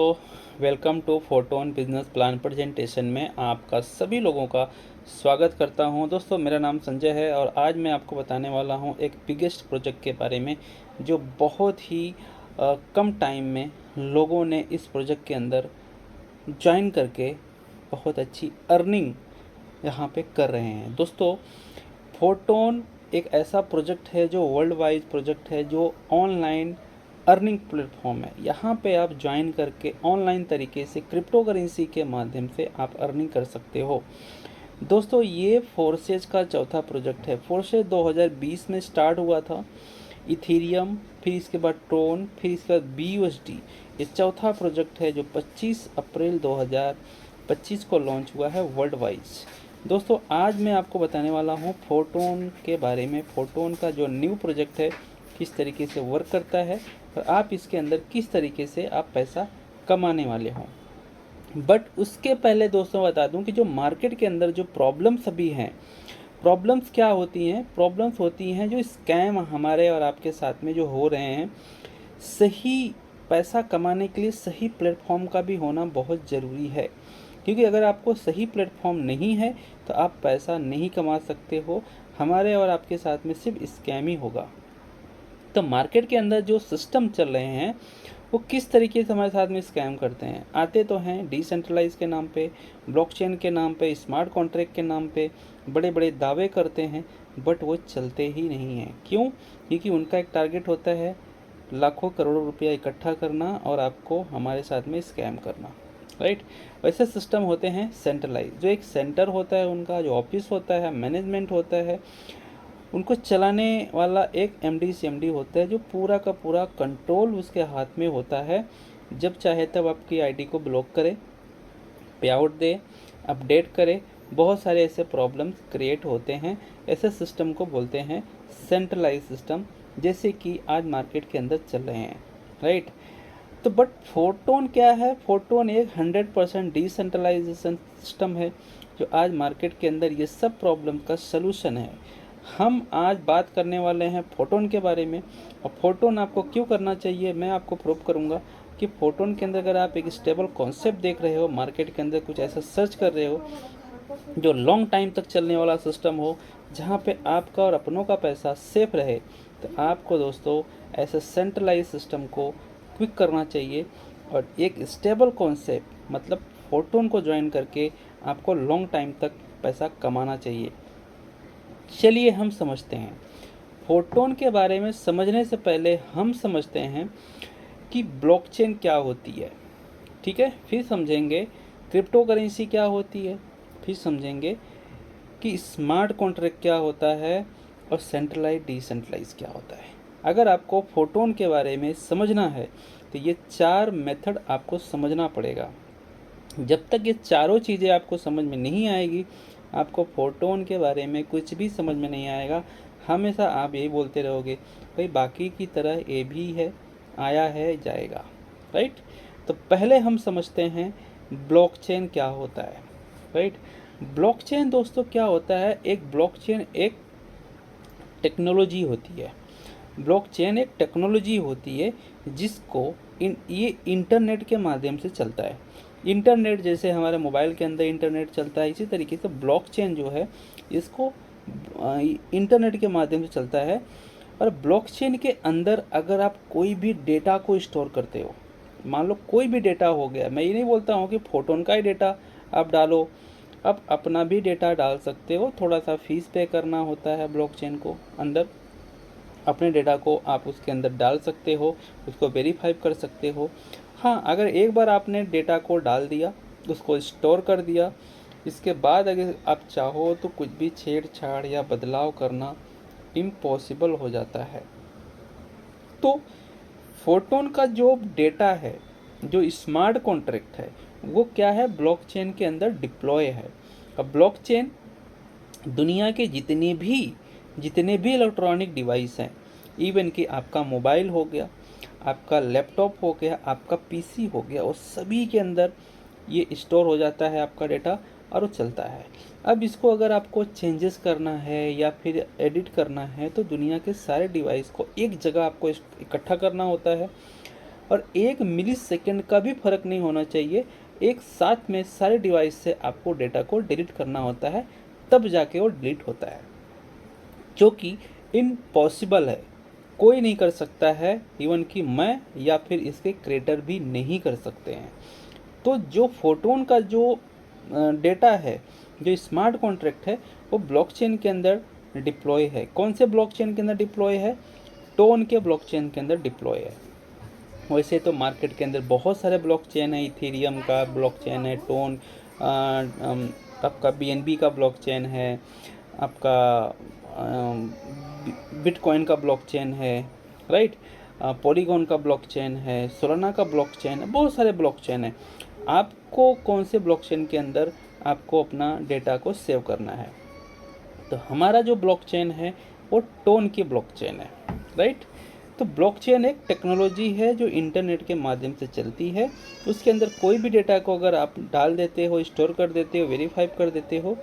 दोस्तों, welcome to Photon business plan presentation में आपका सभी लोगों का स्वागत करता हूं। दोस्तों, मेरा नाम संजय है और आज मैं आपको बताने वाला हूं एक बिगेस्ट प्रोजेक्ट के बारे में जो बहुत ही कम टाइम में लोगों ने इस प्रोजेक्ट के अंदर ज्वाइन करके बहुत अच्छी अर्निंग यहाँ पे कर रहे हैं। दोस्तों, फोटोन एक ऐसा प्रोजेक्ट है जो वर्ल्ड वाइड प्रोजेक्ट है, जो ऑनलाइन अर्निंग प्लेटफॉर्म है। यहाँ पे आप ज्वाइन करके ऑनलाइन तरीके से क्रिप्टो करेंसी के माध्यम से आप अर्निंग कर सकते हो। दोस्तों, ये फोर्सेज का चौथा प्रोजेक्ट है। फोर्सेज 2020 में स्टार्ट हुआ था, इथेरियम, फिर इसके बाद ट्रोन, फिर इसके बाद BUSD। ये चौथा प्रोजेक्ट है जो 25 अप्रैल 2025 को लॉन्च हुआ है वर्ल्ड वाइज। दोस्तों, आज मैं आपको बताने वाला हूँ फोटोन के बारे में। फोटोन का जो न्यू प्रोजेक्ट है किस तरीके से वर्क करता है और आप इसके अंदर किस तरीके से आप पैसा कमाने वाले हों। बट उसके पहले दोस्तों बता दूं कि जो मार्केट के अंदर जो प्रॉब्लम्स अभी हैं, प्रॉब्लम्स क्या होती हैं? प्रॉब्लम्स होती हैं जो स्कैम हमारे और आपके साथ में जो हो रहे हैं। सही पैसा कमाने के लिए सही प्लेटफॉर्म का भी होना बहुत ज़रूरी है, क्योंकि अगर आपको सही प्लेटफॉर्म नहीं है तो आप पैसा नहीं कमा सकते हो। हमारे और आपके साथ में सिर्फ स्कैम ही होगा। तो मार्केट के अंदर जो सिस्टम चल रहे हैं वो किस तरीके से हमारे साथ में स्कैम करते हैं। आते तो हैं डिसेंट्रलाइज के नाम पे, ब्लॉकचेन के नाम पे, स्मार्ट कॉन्ट्रैक्ट के नाम पे बड़े बड़े दावे करते हैं, बट वो चलते ही नहीं हैं। क्यों? क्योंकि उनका एक टारगेट होता है लाखों करोड़ों रुपया इकट्ठा करना और आपको हमारे साथ में स्कैम करना, राइट। वैसे सिस्टम होते हैं सेंट्रलाइज, जो एक सेंटर होता है, उनका जो ऑफिस होता है, मैनेजमेंट होता है, उनको चलाने वाला एक MD CMD होता है, जो पूरा का पूरा कंट्रोल उसके हाथ में होता है। जब चाहे तब आपकी ID को ब्लॉक करे, पे आउट दे, अपडेट करे। बहुत सारे ऐसे प्रॉब्लम्स क्रिएट होते हैं। ऐसे सिस्टम को बोलते हैं सेंट्रलाइज सिस्टम, जैसे कि आज मार्केट के अंदर चल रहे हैं, राइट। तो बट फोटोन क्या है? फोटोन एक 100% डिसेंट्रलाइजेशन सिस्टम है, जो आज मार्केट के अंदर ये सब प्रॉब्लम का सलूशन है। हम आज बात करने वाले हैं फोटोन के बारे में। और फोटोन आपको क्यों करना चाहिए, मैं आपको प्रूव करूंगा कि फोटोन के अंदर अगर आप एक स्टेबल कॉन्सेप्ट देख रहे हो, मार्केट के अंदर कुछ ऐसा सर्च कर रहे हो जो लॉन्ग टाइम तक चलने वाला सिस्टम हो, जहाँ पे आपका और अपनों का पैसा सेफ रहे, तो आपको दोस्तों ऐसे सेंट्रलाइज सिस्टम को क्विक करना चाहिए। और एक स्टेबल कॉन्सेप्ट मतलब फोटोन को ज्वाइन करके आपको लॉन्ग टाइम तक पैसा कमाना चाहिए। चलिए हम समझते हैं फोटोन के बारे में। समझने से पहले हम समझते हैं कि ब्लॉकचेन क्या होती है, ठीक है। फिर समझेंगे क्रिप्टो करेंसी क्या होती है, फिर समझेंगे कि स्मार्ट कॉन्ट्रैक्ट क्या होता है और सेंट्रलाइज डिसेंट्रलाइज क्या होता है। अगर आपको फोटोन के बारे में समझना है तो ये 4 मेथड आपको समझना पड़ेगा। जब तक ये चारों चीज़ें आपको समझ में नहीं आएगी, आपको फोटोन के बारे में कुछ भी समझ में नहीं आएगा। हमेशा आप यही बोलते रहोगे भाई बाकी की तरह ये भी है, आया है, जाएगा, राइट। तो पहले हम समझते हैं ब्लॉकचेन क्या होता है, राइट। ब्लॉकचेन दोस्तों क्या होता है? एक ब्लॉकचेन एक टेक्नोलॉजी होती है। ब्लॉकचेन एक टेक्नोलॉजी होती है जिसको ये इंटरनेट के माध्यम से चलता है। इंटरनेट जैसे हमारे मोबाइल के अंदर इंटरनेट चलता है, इसी तरीके से ब्लॉकचेन जो है इसको इंटरनेट के माध्यम से चलता है। और ब्लॉकचेन के अंदर अगर आप कोई भी डेटा को स्टोर करते हो, मान लो कोई भी डेटा हो गया, मैं ये नहीं बोलता हूँ कि फोटोन का ही डेटा आप डालो, आप अपना भी डेटा डाल सकते हो। थोड़ा सा फीस पे करना होता है ब्लॉकचेन को अंदर, अपने डेटा को आप उसके अंदर डाल सकते हो, उसको वेरीफाई कर सकते हो। हाँ, अगर एक बार आपने डेटा को डाल दिया, उसको स्टोर कर दिया, इसके बाद अगर आप चाहो तो कुछ भी छेड़छाड़ या बदलाव करना इम्पॉसिबल हो जाता है। तो फोटोन का जो डेटा है, जो स्मार्ट कॉन्ट्रैक्ट है, वो क्या है? ब्लॉकचेन के अंदर डिप्लॉय है। अब ब्लॉकचेन दुनिया के जितने भी इलेक्ट्रॉनिक डिवाइस हैं, इवन कि आपका मोबाइल हो गया, आपका लैपटॉप हो गया, आपका PC हो गया, और सभी के अंदर ये स्टोर हो जाता है आपका डेटा और वो चलता है। अब इसको अगर आपको चेंजेस करना है या फिर एडिट करना है तो दुनिया के सारे डिवाइस को एक जगह आपको इकट्ठा करना होता है। और 1 मिली सेकेंड का भी फ़र्क नहीं होना चाहिए। एक साथ में सारे डिवाइस से आपको डेटा को डिलीट करना होता है, तब जाके वो डिलीट होता है, जो कि इम्पॉसिबल है। कोई नहीं कर सकता है, इवन कि मैं या फिर इसके क्रिएटर भी नहीं कर सकते हैं। तो जो फोटोन का जो डेटा है, जो स्मार्ट कॉन्ट्रैक्ट है, वो ब्लॉकचेन के अंदर डिप्लॉय है। कौन से ब्लॉकचेन के अंदर डिप्लॉय है? टोन के ब्लॉकचेन के अंदर डिप्लॉय है। वैसे तो मार्केट के अंदर बहुत सारे ब्लॉकचेन है, इथेरियम का ब्लॉकचेन है, टोन, आपका बीएनबी का ब्लॉकचेन है, आपका बिटकॉइन का ब्लॉकचेन है, राइट, पॉलीगॉन का ब्लॉकचेन है, सोलाना का ब्लॉकचेन है, बहुत सारे ब्लॉकचेन है। आपको कौन से ब्लॉकचेन के अंदर आपको अपना डेटा को सेव करना है? तो हमारा जो ब्लॉकचेन है वो टोन की ब्लॉकचेन है, राइट। तो ब्लॉकचेन एक टेक्नोलॉजी है जो इंटरनेट के माध्यम से चलती है। उसके अंदर कोई भी डेटा को अगर आप डाल देते हो, स्टोर कर देते हो, वेरीफाई कर देते हो,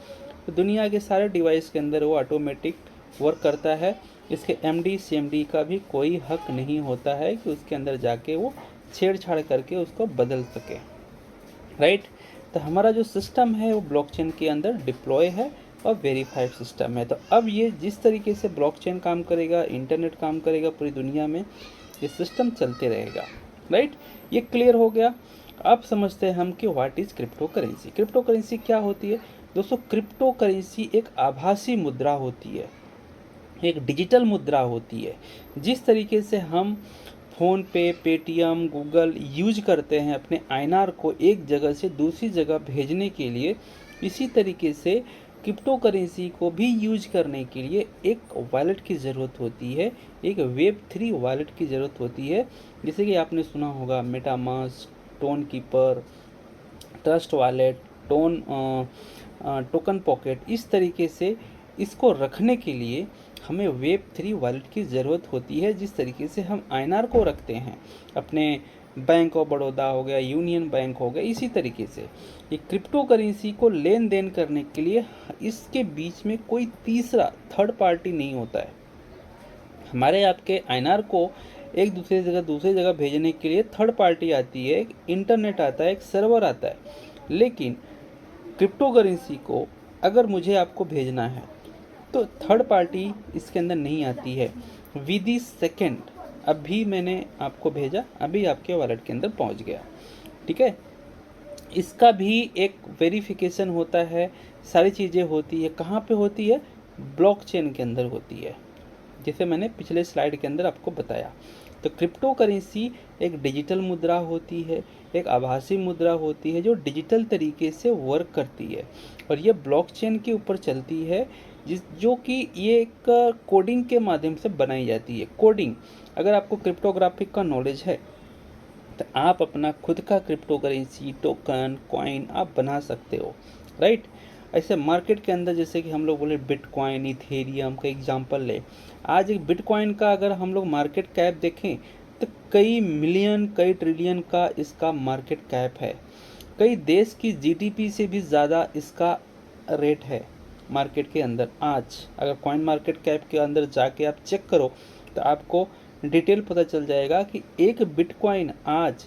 तो दुनिया के सारे डिवाइस के अंदर वो ऑटोमेटिक वर्क करता है। इसके एमडी सीएमडी का भी कोई हक नहीं होता है कि उसके अंदर जाके वो छेड़छाड़ करके उसको बदल सके, राइट। तो हमारा जो सिस्टम है वो ब्लॉकचेन के अंदर डिप्लॉय है और वेरीफाइड सिस्टम है। तो अब ये जिस तरीके से ब्लॉकचेन काम करेगा, इंटरनेट काम करेगा पूरी दुनिया में, ये सिस्टम चलते रहेगा, राइट। ये क्लियर हो गया। अब समझते हैं हम कि what is crypto currency. Crypto currency क्या होती है दोस्तों? क्रिप्टो करेंसी एक आभासी मुद्रा होती है, एक डिजिटल मुद्रा होती है। जिस तरीके से हम फ़ोन पे, पेटीएम, गूगल यूज करते हैं अपने आईएनआर को एक जगह से दूसरी जगह भेजने के लिए, इसी तरीके से क्रिप्टो करेंसी को भी यूज करने के लिए एक वॉलेट की ज़रूरत होती है, एक वेब3 वॉलेट की ज़रूरत होती है। जैसे कि आपने सुना होगा MetaMask, tone keeper, trust wallet, token pocket. इस तरीके से इसको रखने के लिए हमें वेब3 वॉलेट की ज़रूरत होती है। जिस तरीके से हम आईएनआर को रखते हैं अपने बैंक ऑफ बड़ौदा हो गया, यूनियन बैंक हो गया, इसी तरीके से ये क्रिप्टो करेंसी को लेन देन करने के लिए इसके बीच में कोई तीसरा थर्ड पार्टी नहीं होता है। हमारे आपके आईएनआर को एक दूसरी जगह भेजने के लिए थर्ड पार्टी आती है, एक इंटरनेट आता है, एक सर्वर आता है। लेकिन क्रिप्टो करेंसी को अगर मुझे आपको भेजना है तो थर्ड पार्टी इसके अंदर नहीं आती है। विद इन सेकेंड अभी मैंने आपको भेजा, अभी आपके वॉलेट के अंदर पहुंच गया, ठीक है। इसका भी एक वेरिफिकेशन होता है, सारी चीज़ें होती है। कहाँ पे होती है? ब्लॉकचेन के अंदर होती है, जैसे मैंने पिछले स्लाइड के अंदर आपको बताया। तो क्रिप्टो करेंसी एक डिजिटल मुद्रा होती है, एक आभासी मुद्रा होती है जो डिजिटल तरीके से वर्क करती है और ये ब्लॉकचेन के ऊपर चलती है, जो कि ये एक कोडिंग के माध्यम से बनाई जाती है। कोडिंग, अगर आपको क्रिप्टोग्राफिक का नॉलेज है तो आप अपना खुद का क्रिप्टो करेंसी, टोकन, कॉइन आप बना सकते हो, राइट। ऐसे मार्केट के अंदर जैसे कि हम लोग बोले बिटकॉइन, इथेरियम का एग्जांपल ले। आज एक बिटकॉइन का अगर हम लोग मार्केट कैप देखें तो कई मिलियन, कई ट्रिलियन का इसका मार्केट कैप है। कई देश की जीडीपी से भी ज़्यादा इसका रेट है मार्केट के अंदर। आज अगर कॉइन मार्केट कैप के अंदर जाके आप चेक करो तो आपको डिटेल पता चल जाएगा कि एक बिटकॉइन आज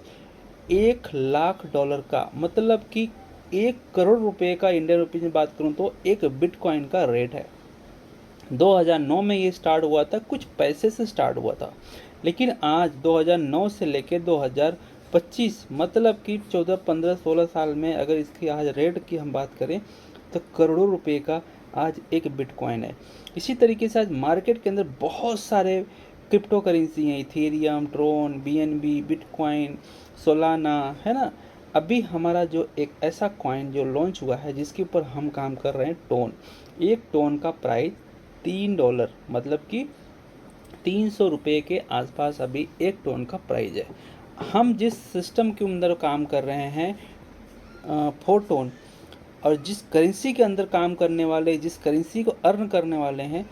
$1,00,000 का, मतलब कि 1 करोड़ रुपए का, इंडियन रुपीज में बात करूं तो एक बिटकॉइन का रेट है। 2009 में ये स्टार्ट हुआ था, कुछ पैसे से स्टार्ट हुआ था, लेकिन आज 2009 से लेकर 2025, मतलब कि 14, 15, 16 साल में अगर इसकी आज रेट की हम बात करें तो करोड़ों रुपए का आज एक बिटकॉइन है। इसी तरीके से आज मार्केट के अंदर बहुत सारे क्रिप्टो करेंसी हैं, Ethereum, Tron, BNB, bitcoin, Solana, है ना। अभी हमारा जो एक ऐसा कॉइन जो लॉन्च हुआ है जिसके ऊपर हम काम कर रहे हैं, टोन। एक टोन का प्राइस $3, मतलब कि 300 रुपये के आसपास अभी एक टोन का प्राइस है। हम जिस सिस्टम के अंदर काम कर रहे हैं, फोटोन, और जिस करेंसी के अंदर काम करने वाले, जिस करेंसी को अर्न करने वाले हैं,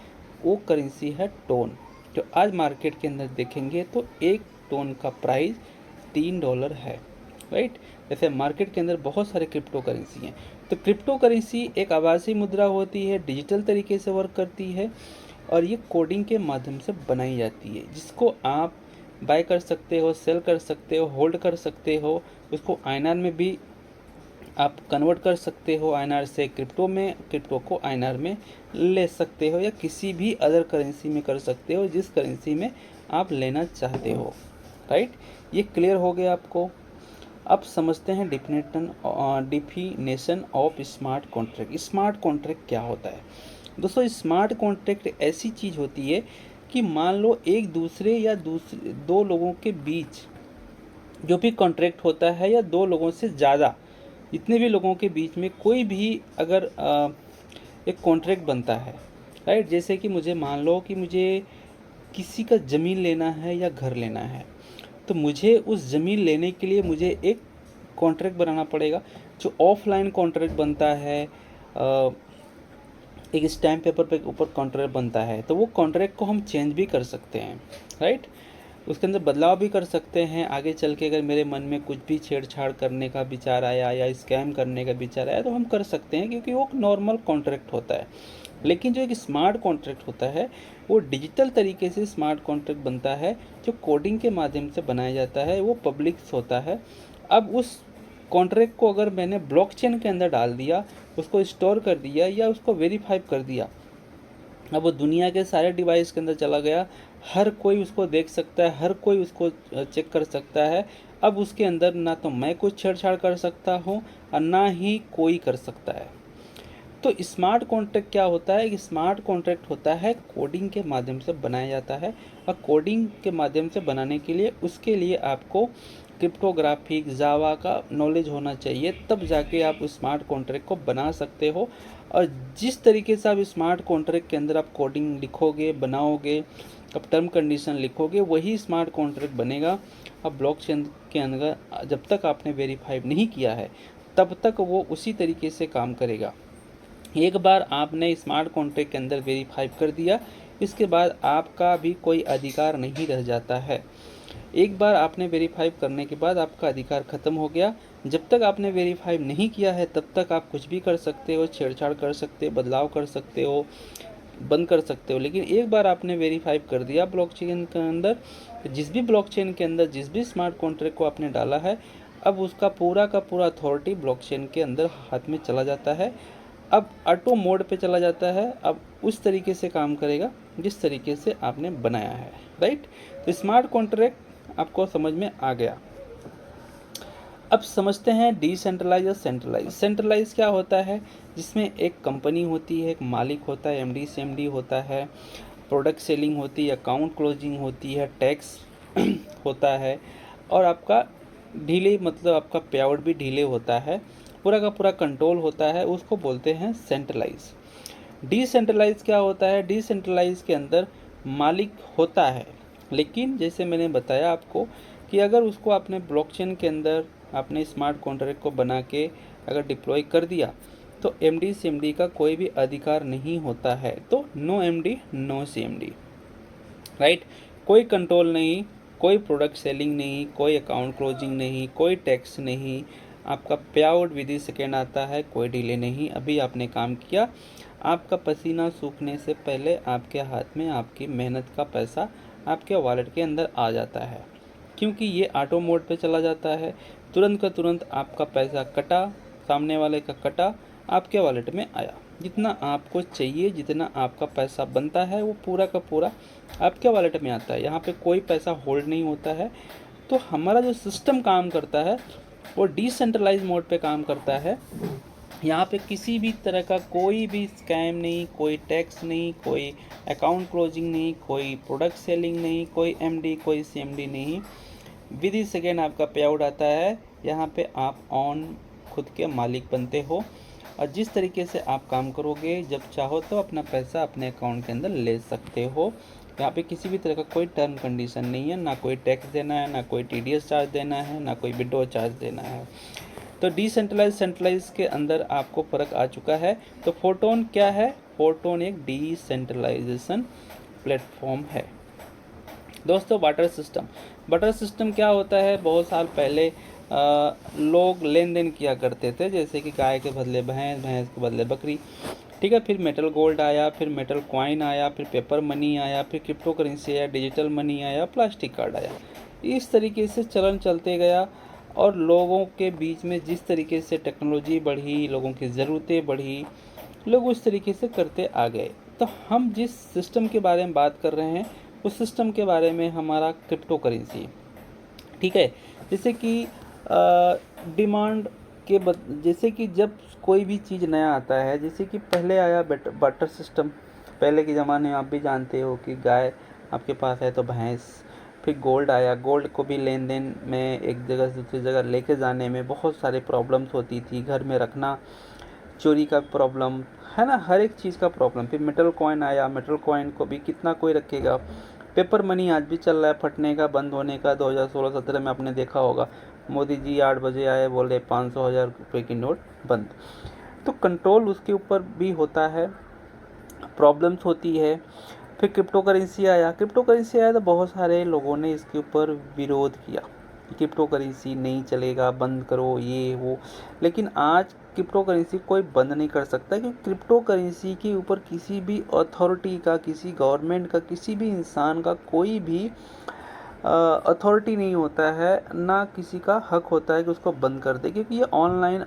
वो करेंसी है टोन। तो आज मार्केट के अंदर देखेंगे तो एक टोन का प्राइस $3 है, राइट। जैसे मार्केट के अंदर बहुत सारे क्रिप्टो करेंसी हैं। तो क्रिप्टो करेंसी एक आभासी मुद्रा होती है, डिजिटल तरीके से वर्क करती है और ये कोडिंग के माध्यम से बनाई जाती है, जिसको आप बाय कर सकते हो, सेल कर सकते हो, होल्ड कर सकते हो, उसको आईएनआर में भी आप कन्वर्ट कर सकते हो, आईएनआर से क्रिप्टो में, क्रिप्टो को आईएनआर में ले सकते हो, या किसी भी अदर करेंसी में कर सकते हो जिस करेंसी में आप लेना चाहते हो। राइट, ये क्लियर हो गया आपको। अब समझते हैं definition of smart contract. Smart contract क्या होता है दोस्तों? स्मार्ट कॉन्ट्रैक्ट ऐसी चीज़ होती है कि मान लो एक दूसरे या दूसरे दो लोगों के बीच जो भी कॉन्ट्रैक्ट होता है, या दो लोगों से ज़्यादा, जितने भी लोगों के बीच में कोई भी अगर एक कॉन्ट्रैक्ट बनता है, राइट, जैसे कि मुझे मान लो कि मुझे किसी का ज़मीन लेना है या घर लेना है, तो मुझे उस ज़मीन लेने के लिए मुझे एक कॉन्ट्रैक्ट बनाना पड़ेगा। जो ऑफलाइन कॉन्ट्रैक्ट बनता है, एक स्टैम्प पेपर पे ऊपर कॉन्ट्रैक्ट बनता है, तो वो कॉन्ट्रैक्ट को हम चेंज भी कर सकते हैं, राइट, उसके अंदर बदलाव भी कर सकते हैं। आगे चल के अगर मेरे मन में कुछ भी छेड़छाड़ करने का विचार आया या स्कैम करने का विचार आया तो हम कर सकते हैं, क्योंकि वो नॉर्मल कॉन्ट्रैक्ट होता है। लेकिन जो एक स्मार्ट कॉन्ट्रैक्ट होता है वो डिजिटल तरीके से स्मार्ट कॉन्ट्रैक्ट बनता है, जो कोडिंग के माध्यम से बनाया जाता है, वो पब्लिक होता है। अब उस कॉन्ट्रैक्ट को अगर मैंने ब्लॉकचेन के अंदर डाल दिया, उसको स्टोर कर दिया या उसको वेरीफाई कर दिया, अब वो दुनिया के सारे डिवाइस के अंदर चला गया, हर कोई उसको देख सकता है, हर कोई उसको चेक कर सकता है। अब उसके अंदर ना तो मैं कुछ छेड़छाड़ कर सकता हूँ और ना ही कोई कर सकता है। तो स्मार्ट कॉन्ट्रैक्ट क्या होता है? कि स्मार्ट कॉन्ट्रैक्ट होता है कोडिंग के माध्यम से बनाया जाता है, और कोडिंग के माध्यम से बनाने के लिए उसके लिए आपको क्रिप्टोग्राफिक जावा का नॉलेज होना चाहिए, तब जाके आप स्मार्ट कॉन्ट्रैक्ट को बना सकते हो। और जिस तरीके से आप स्मार्ट कॉन्ट्रैक्ट के अंदर आप कोडिंग लिखोगे, बनाओगे, अब टर्म कंडीशन लिखोगे, वही स्मार्ट कॉन्ट्रैक्ट बनेगा। अब ब्लॉकचेन के अंदर जब तक आपने वेरीफाई नहीं किया है तब तक वो उसी तरीके से काम करेगा। एक बार आपने स्मार्ट कॉन्ट्रैक्ट के अंदर वेरीफाई कर दिया, इसके बाद आपका भी कोई अधिकार नहीं रह जाता है। एक बार आपने वेरीफाई करने के बाद आपका अधिकार ख़त्म हो गया। जब तक आपने वेरीफाई नहीं किया है तब तक आप कुछ भी कर सकते हो, छेड़छाड़ कर सकते हो, बदलाव कर सकते हो, बंद कर सकते हो। लेकिन एक बार आपने वेरीफाई कर दिया ब्लॉकचेन के अंदर, जिस भी ब्लॉकचेन के अंदर जिस भी स्मार्ट कॉन्ट्रैक्ट को आपने डाला है, अब उसका पूरा का पूरा अथॉरिटी ब्लॉकचेन के अंदर हाथ में चला जाता है। अब ऑटो मोड पे चला जाता है, अब उस तरीके से काम करेगा जिस तरीके से आपने बनाया है, राइट। तो स्मार्ट कॉन्ट्रैक्ट आपको समझ में आ गया। अब समझते हैं डिसेंट्रलाइज और सेंट्रलाइज। सेंट्रलाइज क्या होता है? जिसमें एक कंपनी होती है, एक मालिक होता है, एमडी सीएमडी होता है, प्रोडक्ट सेलिंग होती है, अकाउंट क्लोजिंग होती है, टैक्स होता है, और आपका ढीले मतलब आपका पे आउट भी ढीले होता है, पूरा का पूरा कंट्रोल होता है, उसको बोलते हैं सेंट्रलाइज। डिसेंट्रलाइज क्या होता है? डिसेंट्रलाइज के अंदर मालिक होता है, लेकिन जैसे मैंने बताया आपको कि अगर उसको आपने ब्लॉकचेन के अंदर आपने स्मार्ट कॉन्ट्रैक्ट को बना के अगर डिप्लॉय कर दिया तो एमडी सीएमडी का कोई भी अधिकार नहीं होता है। तो no MD no CMD, right. कोई कंट्रोल नहीं, कोई प्रोडक्ट सेलिंग नहीं, कोई अकाउंट क्लोजिंग नहीं, कोई टैक्स नहीं, आपका पे आउट विद इन सेकेंड आता है, कोई डिले नहीं। अभी आपने काम किया, आपका पसीना सूखने से पहले आपके हाथ में आपकी मेहनत का पैसा आपके वॉलेट के अंदर आ जाता है, क्योंकि ये ऑटो मोड पे चला जाता है। तुरंत का तुरंत आपका पैसा कटा, सामने वाले का कटा, आपके वॉलेट में आया। जितना आपको चाहिए, जितना आपका पैसा बनता है, वो पूरा का पूरा आपके वॉलेट में आता है। यहाँ पे कोई पैसा होल्ड नहीं होता है। तो हमारा जो सिस्टम काम करता है वो डिसेंट्रलाइज मोड पे काम करता है। यहाँ पे किसी भी तरह का कोई भी स्कैम नहीं, कोई टैक्स नहीं, कोई अकाउंट क्लोजिंग नहीं, कोई प्रोडक्ट सेलिंग नहीं, कोई एमडी कोई सीएमडी नहीं। विद इन सेकेंड आपका पे आउट आता है। यहाँ पे आप ऑन खुद के मालिक बनते हो, और जिस तरीके से आप काम करोगे, जब चाहो तो अपना पैसा अपने अकाउंट के अंदर ले सकते हो। यहाँ पे किसी भी तरह का कोई टर्म कंडीशन नहीं है, ना कोई टैक्स देना है, ना कोई टीडीएस चार्ज देना है, ना कोई विड्रॉ चार्ज देना है। तो डिसेंट्रलाइज सेंट्रलाइज के अंदर आपको फ़र्क आ चुका है। तो फोटोन क्या है? फोटोन एक डिसेंट्रलाइजेशन प्लेटफॉर्म है। दोस्तों बटर सिस्टम क्या होता है? बहुत साल पहले लोग लेन देन किया करते थे, जैसे कि गाय के बदले भैंस, भैंस के बदले बकरी। ठीक है। फिर मेटल गोल्ड आया, फिर मेटल कॉइन आया, फिर पेपर मनी आया, फिर क्रिप्टो करेंसी आया, डिजिटल मनी आया, प्लास्टिक कार्ड आया। इस तरीके से चलन चलते गया और लोगों के बीच में जिस तरीके से टेक्नोलॉजी बढ़ी, लोगों की ज़रूरतें बढ़ी, लोग उस तरीके से करते आ गए। तो हम जिस सिस्टम के बारे में बात कर रहे हैं उस सिस्टम के बारे में हमारा क्रिप्टो करेंसी, ठीक है। जैसे कि डिमांड के जैसे कि जब कोई भी चीज़ नया आता है, जैसे कि पहले आया बटर सिस्टम। पहले के ज़माने में आप भी जानते हो कि गाय आपके पास है तो भैंस। फिर गोल्ड आया, गोल्ड को भी लेन देन में एक जगह से दूसरी जगह लेके जाने में बहुत सारे प्रॉब्लम्स होती थी, घर में रखना, चोरी का प्रॉब्लम है ना, हर एक चीज़ का प्रॉब्लम। फिर मेटल कॉइन आया, मेटल कॉइन को भी कितना कोई रखेगा। पेपर मनी आज भी चल रहा है, फटने का, बंद होने का। 2016-17 में आपने देखा होगा, मोदी जी 8 बजे आए, बोले 500,000 रुपये की नोट बंद। तो कंट्रोल उसके ऊपर भी होता है, प्रॉब्लम्स होती है। फिर क्रिप्टो करेंसी आया, क्रिप्टो करेंसी आया तो बहुत सारे लोगों ने इसके ऊपर विरोध किया, क्रिप्टो करेंसी नहीं चलेगा, बंद करो, ये वो। लेकिन आज क्रिप्टो करेंसी कोई बंद नहीं कर सकता, क्योंकि क्रिप्टो करेंसी के ऊपर किसी भी अथॉरिटी का, किसी गवर्नमेंट का, किसी भी इंसान का कोई भी अथॉरिटी नहीं होता है, ना किसी का हक होता है कि उसको बंद कर दे, क्योंकि ये ऑनलाइन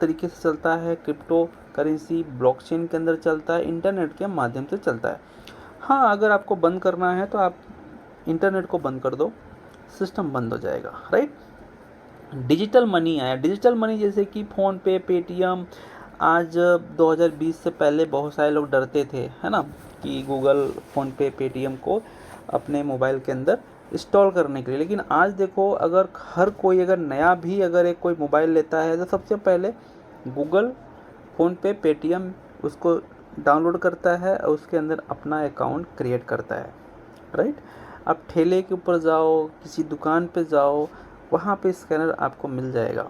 तरीके से चलता है। क्रिप्टो करेंसी ब्लॉकचेन के अंदर चलता है, इंटरनेट के माध्यम से चलता है। हाँ, अगर आपको बंद करना है तो आप इंटरनेट को बंद कर दो, सिस्टम बंद हो जाएगा, राइट। डिजिटल मनी आया, डिजिटल मनी जैसे कि फ़ोन पे, पेटीएम। आज 2020 से पहले बहुत सारे लोग डरते थे, है ना, कि गूगल, फ़ोन पे, पेटीएम को अपने मोबाइल के अंदर इंस्टॉल करने के लिए। लेकिन आज देखो, अगर हर कोई अगर नया भी अगर एक कोई मोबाइल लेता है तो सबसे पहले गूगल, फ़ोन पे, पेटीएम उसको डाउनलोड करता है और उसके अंदर अपना अकाउंट क्रिएट करता है, राइट। आप ठेले के ऊपर जाओ, किसी दुकान पे जाओ, वहाँ पे स्कैनर आपको मिल जाएगा।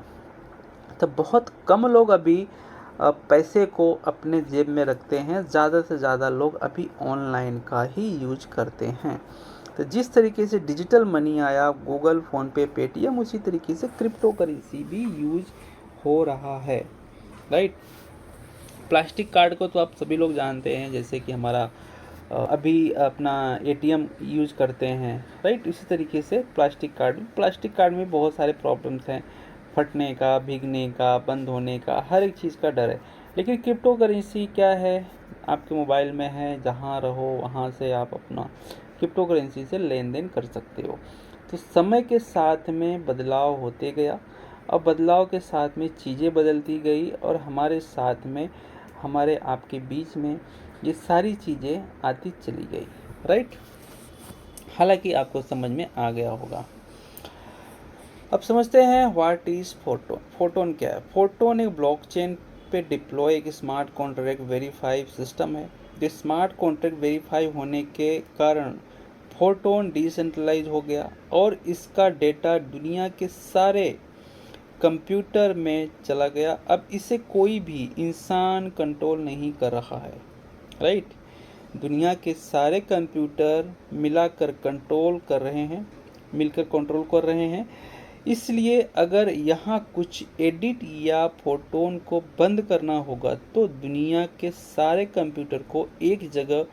तो बहुत कम लोग अभी पैसे को अपने जेब में रखते हैं, ज़्यादा से ज़्यादा लोग अभी ऑनलाइन का ही यूज करते हैं। तो जिस तरीके से डिजिटल मनी आया, गूगल, फ़ोन पे, पेटीएम, उसी तरीके से क्रिप्टो करेंसी भी यूज हो रहा है, राइट। प्लास्टिक कार्ड को तो आप सभी लोग जानते हैं, जैसे कि हमारा अभी अपना एटीएम यूज करते हैं, राइट। इसी तरीके से प्लास्टिक कार्ड में बहुत सारे प्रॉब्लम्स हैं, फटने का, भीगने का, बंद होने का, हर एक चीज़ का डर है। लेकिन क्रिप्टो करेंसी क्या है, आपके मोबाइल में है, जहाँ रहो वहाँ से आप अपना क्रिप्टो करेंसी से लेन देन कर सकते हो। तो समय के साथ में बदलाव होते गया और बदलाव के साथ में चीज़ें बदलती गई और हमारे साथ में, हमारे आपके बीच में ये सारी चीज़ें आती चली गई, राइट। हालांकि आपको समझ में आ गया होगा। अब समझते हैं व्हाट इज़ फोटोन। फोटोन क्या है? फोटोन एक ब्लॉकचेन पे डिप्लॉय एक स्मार्ट कॉन्ट्रैक्ट वेरीफाई सिस्टम है। जो स्मार्ट कॉन्ट्रैक्ट वेरीफाई होने के कारण फोटोन डिसेंट्रलाइज हो गया और इसका डेटा दुनिया के सारे कंप्यूटर में चला गया। अब इसे कोई भी इंसान कंट्रोल नहीं कर रहा है, राइट। दुनिया के सारे कंप्यूटर मिलकर कंट्रोल कर रहे हैं। इसलिए अगर यहाँ कुछ एडिट या फोटोन को बंद करना होगा तो दुनिया के सारे कंप्यूटर को एक जगह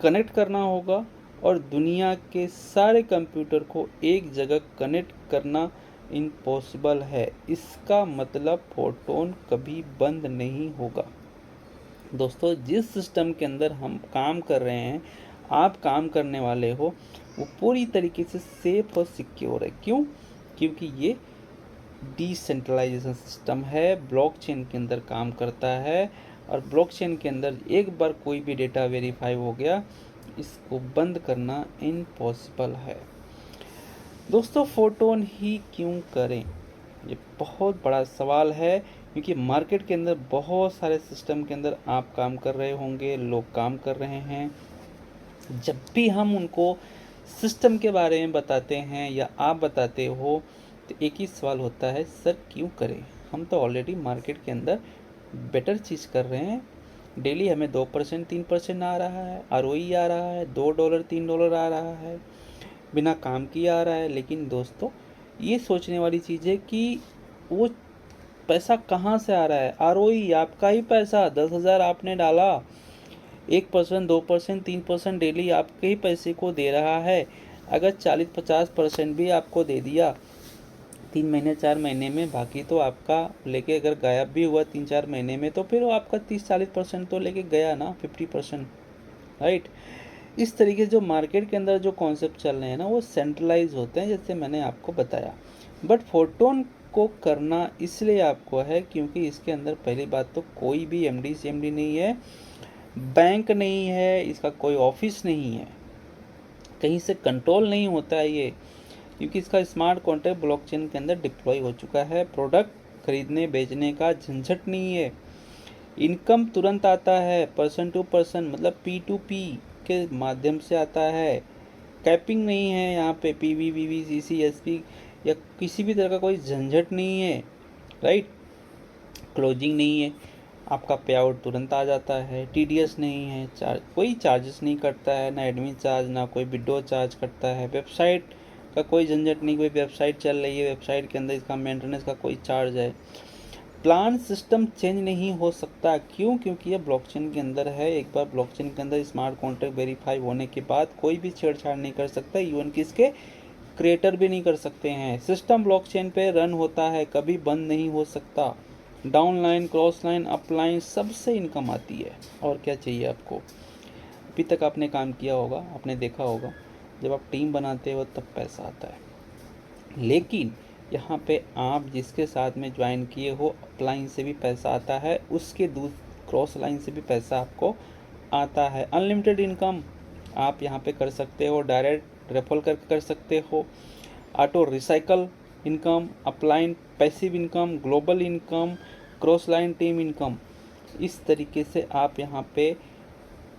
कनेक्ट करना होगा और दुनिया के सारे कंप्यूटर को एक जगह कनेक्ट करना इम्पॉसिबल है। इसका मतलब फोटोन कभी बंद नहीं होगा। दोस्तों, जिस सिस्टम के अंदर हम काम कर रहे हैं, आप काम करने वाले हो, वो पूरी तरीके से सेफ और सिक्योर है। क्यों? क्योंकि ये डिसेंट्रलाइजेशन सिस्टम है, ब्लॉकचेन के अंदर काम करता है और ब्लॉकचेन के अंदर एक बार कोई भी डेटा वेरीफाई हो गया, इसको बंद करना इम्पॉसिबल है। दोस्तों, फोटोन ही क्यों करें? ये बहुत बड़ा सवाल है, क्योंकि मार्केट के अंदर बहुत सारे सिस्टम के अंदर आप काम कर रहे होंगे, लोग काम कर रहे हैं। जब भी हम उनको सिस्टम के बारे में बताते हैं या आप बताते हो तो एक ही सवाल होता है, सर क्यों करें? हम तो ऑलरेडी मार्केट के अंदर बेटर चीज़ कर रहे हैं। डेली हमें 2% 3% आ रहा है, ROE आ रहा है, $2 $3 आ रहा है, बिना काम किए आ रहा है। लेकिन दोस्तों, ये सोचने वाली चीज़ है कि वो पैसा कहाँ से आ रहा है? आरओई, आपका ही पैसा। 10,000 आपने डाला, 1%, 2%, 3% डेली आपके ही पैसे को दे रहा है। अगर 40-50% भी आपको दे दिया 3 महीने 4 महीने में, बाकी तो आपका लेके अगर गायब भी हुआ 3-4 महीने में, तो फिर वो आपका 30-40% तो लेके गया ना, 50%, राइट। इस तरीके से जो मार्केट के अंदर जो कॉन्सेप्ट चल रहे हैं ना, वो सेंट्रलाइज होते हैं, जैसे मैंने आपको बताया। बट फोटोन को करना इसलिए आपको है क्योंकि इसके अंदर पहली बात तो कोई भी एमडी सीएमडी नहीं है, बैंक नहीं है, इसका कोई ऑफिस नहीं है, कहीं से कंट्रोल नहीं होता है ये, क्योंकि इसका स्मार्ट कॉन्ट्रैक्ट ब्लॉकचेन के अंदर डिप्लॉय हो चुका है। प्रोडक्ट खरीदने बेचने का झंझट नहीं है, इनकम तुरंत आता है, पर्सन टू पर्सन, मतलब P2P के माध्यम से आता है। कैपिंग नहीं है यहाँ पे, PV, VV, CC, SP या किसी भी तरह का कोई झंझट नहीं है, राइट। क्लोजिंग नहीं है, आपका पे आउट तुरंत आ जाता है। TDS नहीं है, कोई चार्जेस नहीं करता है, ना एडमिन चार्ज, ना कोई विड्रॉ चार्ज करता है। वेबसाइट का कोई झंझट नहीं, कोई वेबसाइट चल रही है, वेबसाइट के अंदर इसका मेंटेनेंस का कोई चार्ज है। प्लान सिस्टम चेंज नहीं हो सकता, क्यों? क्योंकि ये ब्लॉकचेन के अंदर है। एक बार ब्लॉकचेन के अंदर स्मार्ट कॉन्ट्रैक्ट वेरीफाई होने के बाद कोई भी छेड़छाड़ नहीं कर सकता, इवन कि इसके क्रिएटर भी नहीं कर सकते हैं। सिस्टम ब्लॉकचेन पे रन होता है, कभी बंद नहीं हो सकता। Down line, cross line, up line, सबसे इनकम आती है। और क्या चाहिए आपको? अभी तक आपने काम किया होगा, आपने देखा होगा, जब आप टीम बनाते हो तब पैसा आता है। लेकिन यहाँ पे आप जिसके साथ में ज्वाइन किए हो, अपलाइन से भी पैसा आता है, उसके क्रॉस लाइन से भी पैसा आपको आता है। अनलिमिटेड इनकम आप यहाँ पे कर सकते हो, डायरेक्ट रेफर करके कर सकते हो, auto recycle income, upline passive income, global income, cross line team income. इस तरीके से आप यहाँ पे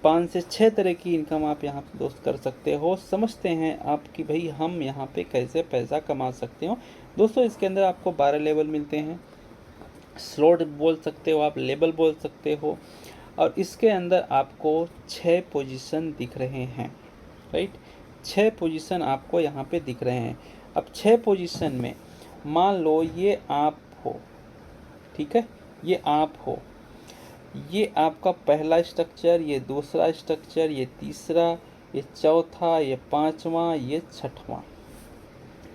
5 से 6 तरह की इनकम आप यहाँ पे दोस्त कर सकते हो। समझते हैं आप कि भाई हम यहाँ पे कैसे पैसा कमा सकते हो। दोस्तों इसके अंदर आपको 12 लेवल मिलते हैं, स्लॉट बोल सकते हो आप, लेवल बोल सकते हो, और इसके अंदर आपको 6 पोजीशन दिख रहे हैं, राइट। 6 पोजीशन आपको यहाँ पे दिख रहे हैं। अब 6 पोजीशन में मान लो ये आप हो, ठीक है, ये आप हो, ये आपका पहला स्ट्रक्चर, ये दूसरा स्ट्रक्चर, ये तीसरा, ये चौथा, ये पांचवा, ये छठवां।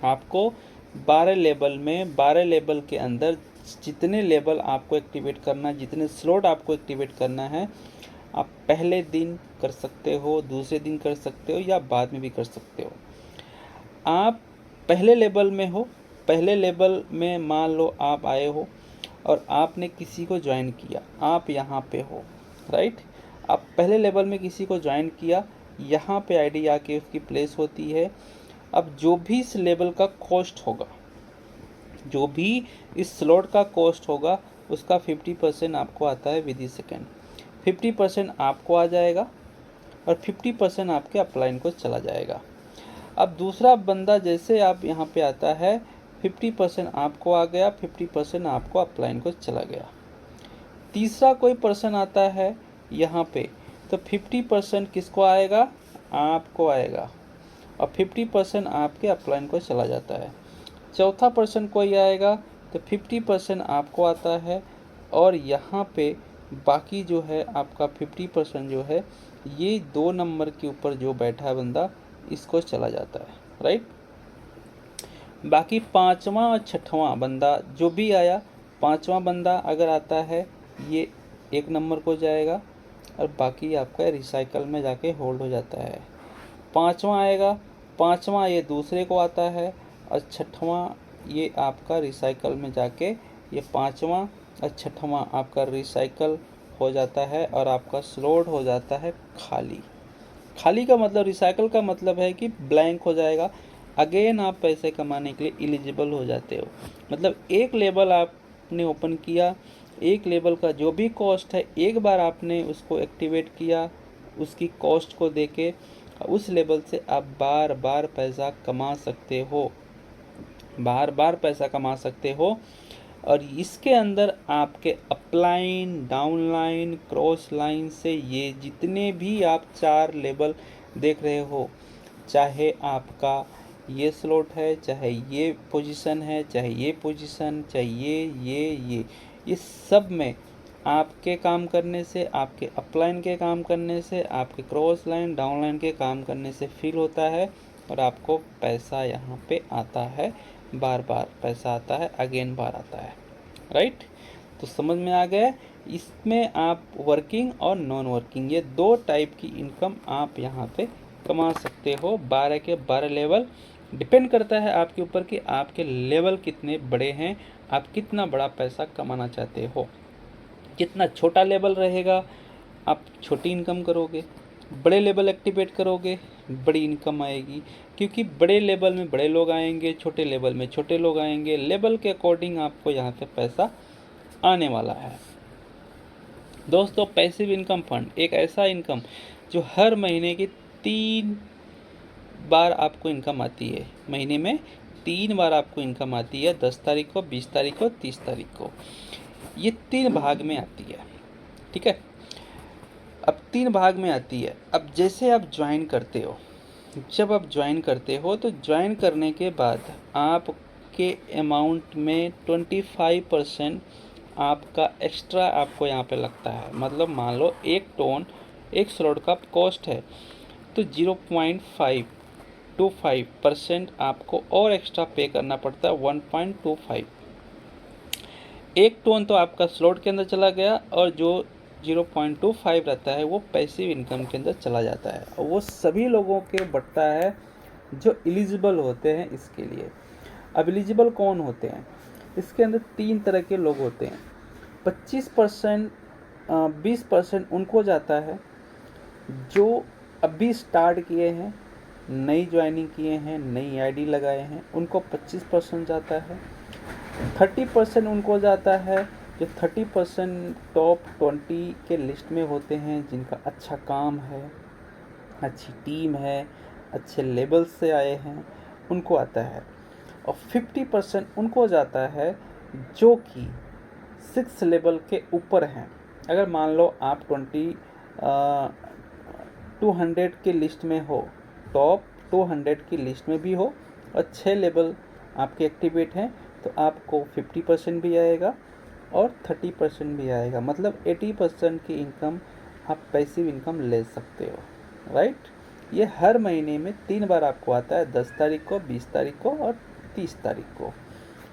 आपको 12 लेवल में, 12 लेवल के अंदर जितने लेवल आपको एक्टिवेट करना, जितने स्लॉट आपको एक्टिवेट करना है, आप पहले दिन कर सकते हो, दूसरे दिन कर सकते हो, या बाद में भी कर सकते हो। आप पहले लेवल में हो, पहले लेवल में मान लो आप आए हो और आपने किसी को ज्वाइन किया, आप यहाँ पे हो, राइट। आप पहले लेवल में किसी को ज्वाइन किया, यहाँ पे आईडी आके उसकी प्लेस होती है। अब जो भी इस लेवल का कॉस्ट होगा, जो भी इस स्लॉट का कॉस्ट होगा, उसका 50% आपको आता है विद इन सेकेंड। 50% आपको आ जाएगा और 50% आपके अपलाइन को चला जाएगा। अब दूसरा बंदा जैसे आप यहाँ पे आता है, 50% आपको आ गया, 50% आपको अपलाइन को चला गया। तीसरा कोई पर्सन आता है यहाँ पे, तो 50% किसको आएगा? आपको आएगा, और 50% आपके अपलाइन को चला जाता है। चौथा पर्सन कोई आएगा तो 50% आपको आता है, और यहाँ पे बाकी जो है आपका 50% जो है, ये 2 नंबर के ऊपर जो बैठा है बंदा, इसको चला जाता है, राइट। बाकी पांचवा और छठवां बंदा जो भी आया, पांचवा बंदा अगर आता है, ये 1 नंबर को जाएगा, और बाकी आपका रिसाइकल में जाके होल्ड हो जाता है। पांचवा आएगा, पांचवा ये दूसरे को आता है, और छठवां ये आपका रिसाइकल में जाके, ये पांचवा और छठवां आपका रिसाइकल हो जाता है, और आपका स्लॉट हो जाता है खाली। खाली का मतलब, रिसाइकल का मतलब है कि ब्लैंक हो जाएगा। अगेन आप पैसे कमाने के लिए एलिजिबल हो जाते हो। मतलब एक लेवल आपने ओपन किया, एक लेवल का जो भी कॉस्ट है, एक बार आपने उसको एक्टिवेट किया, उसकी कॉस्ट को देके उस लेवल से आप बार बार पैसा कमा सकते हो, बार बार पैसा कमा सकते हो। और इसके अंदर आपके अपलाइन, डाउनलाइन, क्रॉस लाइन से ये जितने भी आप 4 लेवल देख रहे हो, चाहे आपका ये स्लॉट है, चाहे ये पोजीशन है, चाहे ये पोजीशन, चाहे ये सब में आपके काम करने से, आपके अपलाइन के काम करने से, आपके क्रॉस लाइन डाउन लाइन के काम करने से फिल होता है और आपको पैसा यहाँ पे आता है, बार बार पैसा आता है, अगेन बार आता है, राइट। तो समझ में आ गया। इसमें आप वर्किंग और नॉन वर्किंग ये दो टाइप की इनकम आप यहाँ पे कमा सकते हो। 12 के 12 लेवल डिपेंड करता है आपके ऊपर कि आपके लेवल कितने बड़े हैं, आप कितना बड़ा पैसा कमाना चाहते हो। जितना छोटा लेवल रहेगा आप छोटी इनकम करोगे, बड़े लेवल एक्टिवेट करोगे बड़ी इनकम आएगी, क्योंकि बड़े लेवल में बड़े लोग आएंगे, छोटे लेवल में छोटे लोग आएंगे। लेवल के अकॉर्डिंग आपको यहाँ से पैसा आने वाला है। दोस्तों, पैसिव इनकम फंड एक ऐसा इनकम जो हर महीने की 3 बार आपको इनकम आती है। महीने में 3 बार आपको इनकम आती है, 10 तारीख को, 20 तारीख को, 30 तारीख को। ये 3 भाग में आती है, ठीक है। अब 3 भाग में आती है। अब जैसे आप ज्वाइन करते हो, जब आप ज्वाइन करते हो तो ज्वाइन करने के बाद आपके अमाउंट में 25% आपका एक्स्ट्रा आपको यहाँ पे लगता है। मतलब मान लो एक टोन एक स्लॉट का कॉस्ट है तो 0.525% आपको और एक्स्ट्रा पे करना पड़ता है। 1.25 एक टोन तो आपका स्लॉट के अंदर चला गया और जो 0.25 रहता है वो पैसिव इनकम के अंदर चला जाता है, और वो सभी लोगों के बढ़ता है जो एलिजिबल होते हैं इसके लिए। अब एलिजिबल कौन होते हैं? इसके अंदर 3 तरह के लोग होते हैं। 25% 20% उनको जाता है जो अभी स्टार्ट किए हैं, नई ज्वाइनिंग किए हैं, नई आईडी लगाए हैं, उनको 25% जाता है। 30% उनको जाता है जो 30% टॉप 20 के लिस्ट में होते हैं, जिनका अच्छा काम है, अच्छी टीम है, अच्छे लेवल से आए हैं, उनको आता है। और 50% उनको जाता है जो कि 6 लेवल के ऊपर हैं। अगर मान लो आप 200 के लिस्ट में हो, टॉप 200 की लिस्ट में भी हो और 6 लेवल आपके एक्टिवेट हैं, तो आपको 50% भी आएगा और 30% भी आएगा। मतलब 80% की इनकम आप पैसिव इनकम ले सकते हो, राइट। ये हर महीने में 3 बार आपको आता है, 10 तारीख को, 20 तारीख को और 30 तारीख को।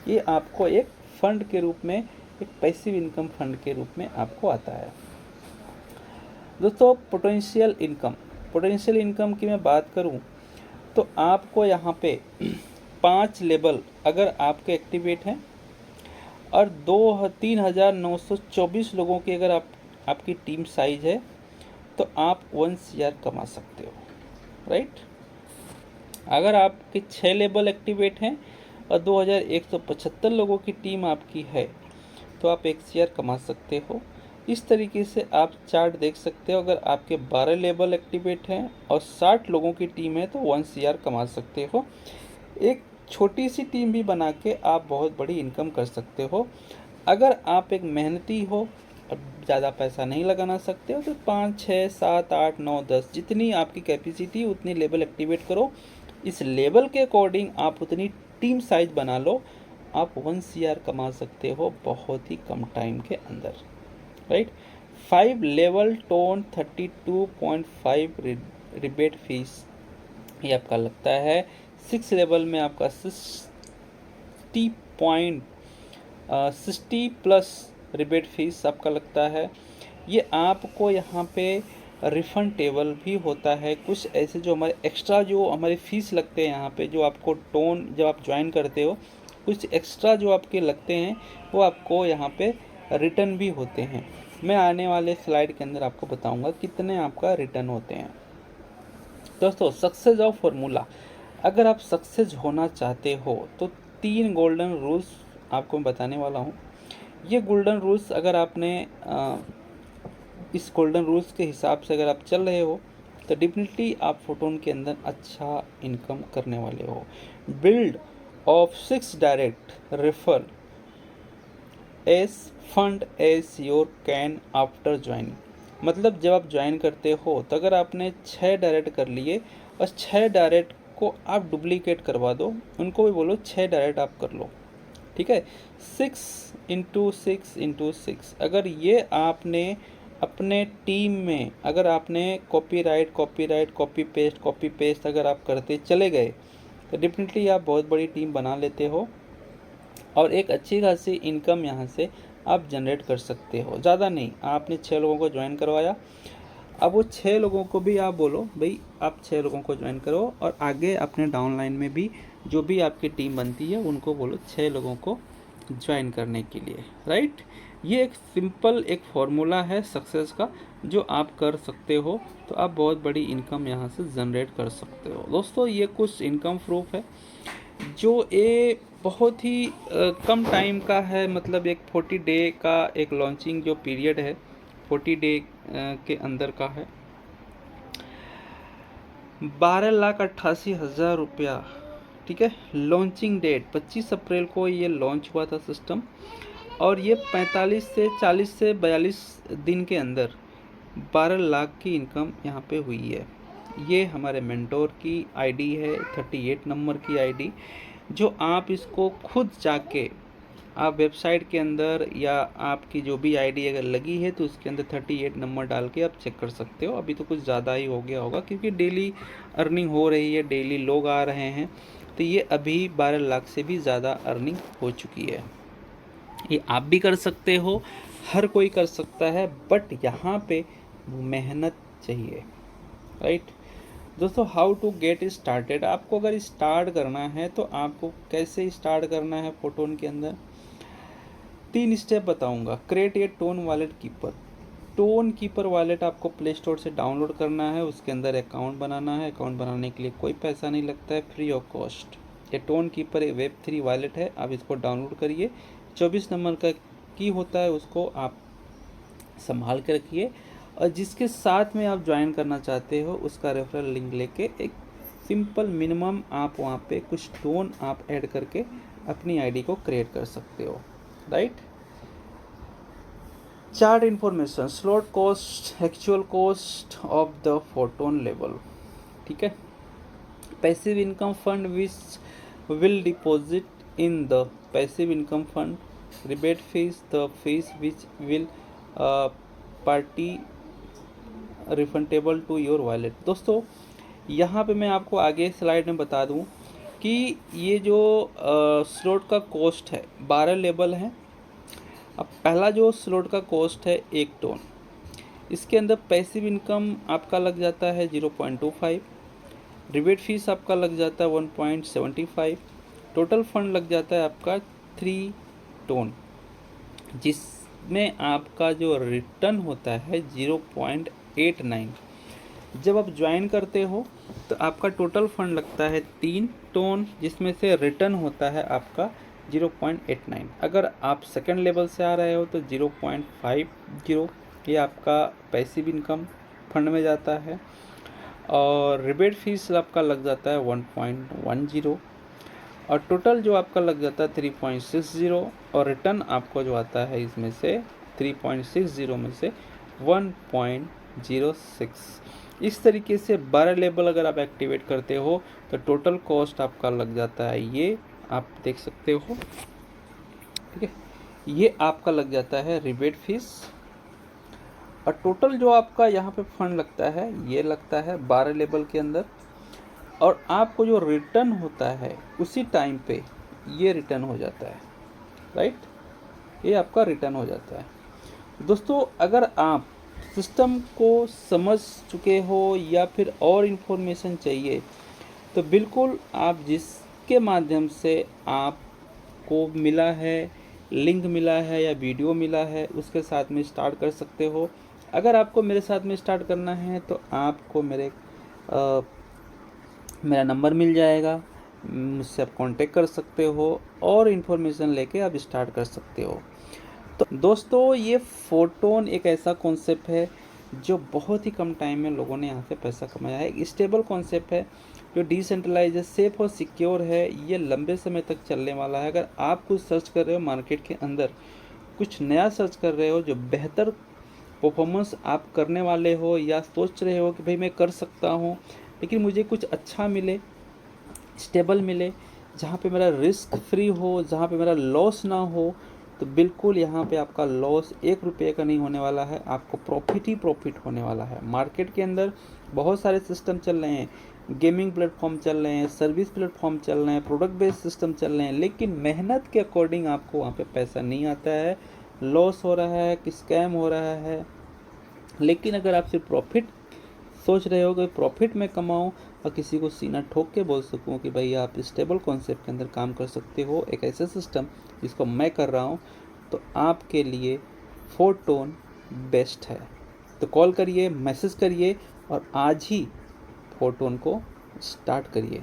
ये आपको एक फंड के रूप में, एक पैसिव इनकम फंड के रूप में आपको आता है। दोस्तों, पोटेंशियल इनकम की मैं बात करूं तो आपको यहाँ पे 5 लेवल अगर आपके एक्टिवेट हैं और 3,924 लोगों की अगर आपकी टीम साइज है तो आप 1 CR कमा सकते हो, राइट। अगर आपके 6 लेवल एक्टिवेट हैं और 2,175 लोगों की टीम आपकी है तो आप 1 CR कमा सकते हो। इस तरीके से आप चार्ट देख सकते हो। अगर आपके 12 लेवल एक्टिवेट हैं और 60 लोगों की टीम है तो 1 CR कमा सकते हो। एक छोटी सी टीम भी बना के आप बहुत बड़ी इनकम कर सकते हो। अगर आप एक मेहनती हो और ज़्यादा पैसा नहीं लगाना सकते हो तो 5, 6, 7, 8, 9, 10 जितनी आपकी कैपेसिटी उतनी लेवल एक्टिवेट करो। इस लेवल के अकॉर्डिंग आप उतनी टीम साइज बना लो, आप 1 CR कमा सकते हो बहुत ही कम टाइम के अंदर, right. 5 level tone 32.5 rebate fees ये आपका लगता है। 6 लेवल में आपका 60 प्लस रिबेट फीस आपका लगता है। ये आपको यहाँ पे रिफंड टेबल भी होता है। कुछ ऐसे जो हमारे एक्स्ट्रा जो हमारे फीस लगते हैं यहाँ पे, जो आपको टोन जब आप ज्वाइन करते हो कुछ एक्स्ट्रा जो आपके लगते हैं वो आपको यहाँ पे रिटर्न भी होते हैं। मैं आने वाले स्लाइड के अंदर आपको बताऊंगा कितने आपका रिटर्न होते हैं। दोस्तों, सक्सेस ऑफ फॉर्मूला, अगर आप सक्सेस होना चाहते हो तो 3 गोल्डन रूल्स आपको मैं बताने वाला हूँ। ये गोल्डन रूल्स अगर आपने इस गोल्डन रूल्स के हिसाब से अगर आप चल रहे हो तो डेफिनेटली आप फोटोन के अंदर अच्छा इनकम करने वाले हो। Build of 6 direct refer S fund S your can after joining. मतलब जब आप ज्वाइन करते हो तो अगर आपने 6 डायरेक्ट कर लिए और 6 डायरेक्ट को आप डुप्लीकेट करवा दो, उनको भी बोलो 6 डायरेक्ट आप कर लो, ठीक है। 6 × 6 × 6, अगर ये आपने अपने टीम में, अगर आपने कॉपीराइट कॉपी पेस्ट अगर आप करते चले गए तो डेफिनेटली आप बहुत बड़ी टीम बना लेते हो और एक अच्छी खासी इनकम यहाँ से आप जनरेट कर सकते हो। ज़्यादा नहीं, आपने 6 लोगों को ज्वाइन करवाया, अब वो 6 लोगों को भी आप बोलो भाई आप 6 लोगों को ज्वाइन करो, और आगे अपने डाउनलाइन में भी जो भी आपकी टीम बनती है उनको बोलो 6 लोगों को ज्वाइन करने के लिए, राइट। ये एक सिंपल एक फॉर्मूला है सक्सेस का जो आप कर सकते हो, तो आप बहुत बड़ी इनकम यहाँ से जनरेट कर सकते हो। दोस्तों ये कुछ इनकम प्रूफ है जो ये बहुत ही कम टाइम का है, मतलब एक 40 डे का एक लॉन्चिंग जो पीरियड है 40 डे के अंदर का है। 12,88,000 रुपया, ठीक है। लॉन्चिंग डेट 25 अप्रैल को ये लॉन्च हुआ था सिस्टम, और ये 45 से 40 से 42 दिन के अंदर 12 लाख की इनकम यहाँ पे हुई है। ये हमारे मेंटोर की आईडी है, 38 नंबर की आईडी, जो आप इसको खुद जाके आप वेबसाइट के अंदर या आपकी जो भी आईडी अगर लगी है तो उसके अंदर 38 नंबर डाल के आप चेक कर सकते हो। अभी तो कुछ ज़्यादा ही हो गया होगा क्योंकि डेली अर्निंग हो रही है, डेली लोग आ रहे हैं, तो ये अभी 12 लाख से भी ज़्यादा अर्निंग हो चुकी है। ये आप भी कर सकते हो, हर कोई कर सकता है, बट यहाँ पे मेहनत चाहिए, राइट। दोस्तों हाउ टू गेट स्टार्टेड, आपको अगर स्टार्ट करना है तो आपको कैसे स्टार्ट करना है फोटोन के अंदर 3 स्टेप बताऊंगा। Create a tone wallet keeper. Tone keeper wallet आपको प्ले स्टोर से डाउनलोड करना है, उसके अंदर अकाउंट बनाना है। अकाउंट बनाने के लिए कोई पैसा नहीं लगता है, फ्री ऑफ कॉस्ट। ये टोन कीपर एक Web3 वॉलेट है, आप इसको डाउनलोड करिए। 24 नंबर का की होता है, उसको आप संभाल के रखिए, और जिसके साथ में आप ज्वाइन करना चाहते हो उसका रेफरल लिंक लेके एक सिंपल मिनिमम आप वहाँ पे कुछ टोन आप ऐड करके अपनी आईडी को क्रिएट कर सकते हो, right. Chart information, slot cost, actual cost of the Photon level, ठीक है। Passive income fund which will deposit in the passive income fund, rebate fees, the fees which will partly refundable to your wallet. दोस्तों यहाँ पे मैं आपको आगे slide में बता दूं कि ये जो स्लॉट का कॉस्ट है 12 लेवल है। अब पहला जो स्लॉट का कॉस्ट है 1 टोन, इसके अंदर पैसिव इनकम आपका लग जाता है 0.25, रिबेट फीस आपका लग जाता है 1.75, टोटल फंड लग जाता है आपका 3 टोन, जिसमें आपका जो रिटर्न होता है 0.89। जब आप ज्वाइन करते हो तो आपका टोटल फंड लगता है 3 टोन, जिसमें से रिटर्न होता है आपका 0.89। अगर आप सेकंड लेवल से आ रहे हो तो 0.50 ये आपका पैसिव इनकम फंड में जाता है, और रिबेट फीस आपका लग जाता है 1.10, और टोटल जो आपका लग जाता है 3.60, और रिटर्न आपको जो आता है इसमें से 3.60 में से 1.06। इस तरीके से 12 लेवल अगर आप एक्टिवेट करते हो तो टोटल कॉस्ट आपका लग जाता है, ये आप देख सकते हो, ठीक है। ये आपका लग जाता है रिबेट फीस, और टोटल जो आपका यहाँ पे फंड लगता है ये लगता है 12 लेवल के अंदर, और आपको जो रिटर्न होता है उसी टाइम पे ये रिटर्न हो जाता है, राइट। ये आपका रिटर्न हो जाता है। दोस्तों अगर आप सिस्टम को समझ चुके हो या फिर और इन्फॉर्मेशन चाहिए तो बिल्कुल आप जिसके माध्यम से आपको मिला है, लिंक मिला है या वीडियो मिला है, उसके साथ में स्टार्ट कर सकते हो। अगर आपको मेरे साथ में स्टार्ट करना है तो आपको मेरा नंबर मिल जाएगा, मुझसे आप कांटेक्ट कर सकते हो और इन्फॉर्मेशन लेके आप स्टार्ट कर सकते हो। तो दोस्तों ये फोटोन एक ऐसा कॉन्सेप्ट है जो बहुत ही कम टाइम में लोगों ने यहाँ से पैसा कमाया है। एक स्टेबल कॉन्सेप्ट है जो डिसेंट्रलाइज है, सेफ और सिक्योर है, ये लंबे समय तक चलने वाला है। अगर आप कुछ सर्च कर रहे हो मार्केट के अंदर, कुछ नया सर्च कर रहे हो जो बेहतर परफॉर्मेंस आप करने वाले हो, या सोच रहे हो कि भाई मैं कर सकता हूँ लेकिन मुझे कुछ अच्छा मिले, स्टेबल मिले, जहाँ पे मेरा रिस्क फ्री हो, जहाँ पे मेरा लॉस ना हो, तो बिल्कुल यहाँ पे आपका लॉस 1 रुपये का नहीं होने वाला है, आपको प्रॉफिट ही प्रॉफिट होने वाला है। मार्केट के अंदर बहुत सारे सिस्टम चल रहे हैं, गेमिंग प्लेटफॉर्म चल रहे हैं, सर्विस प्लेटफॉर्म चल रहे हैं, प्रोडक्ट बेस्ड सिस्टम चल रहे हैं, लेकिन मेहनत के अकॉर्डिंग आपको वहाँ पे पैसा नहीं आता है, लॉस हो रहा है कि स्कैम हो रहा है। लेकिन अगर आप सिर्फ प्रॉफिट सोच रहे हो कि प्रॉफिट में कमाऊं और किसी को सीना ठोक के बोल सकूं कि भाई आप स्टेबल कॉन्सेप्ट के अंदर काम कर सकते हो, एक ऐसा सिस्टम जिसको मैं कर रहा हूं, तो आपके लिए फोटोन बेस्ट है। तो कॉल करिए, मैसेज करिए और आज ही फोटोन को स्टार्ट करिए।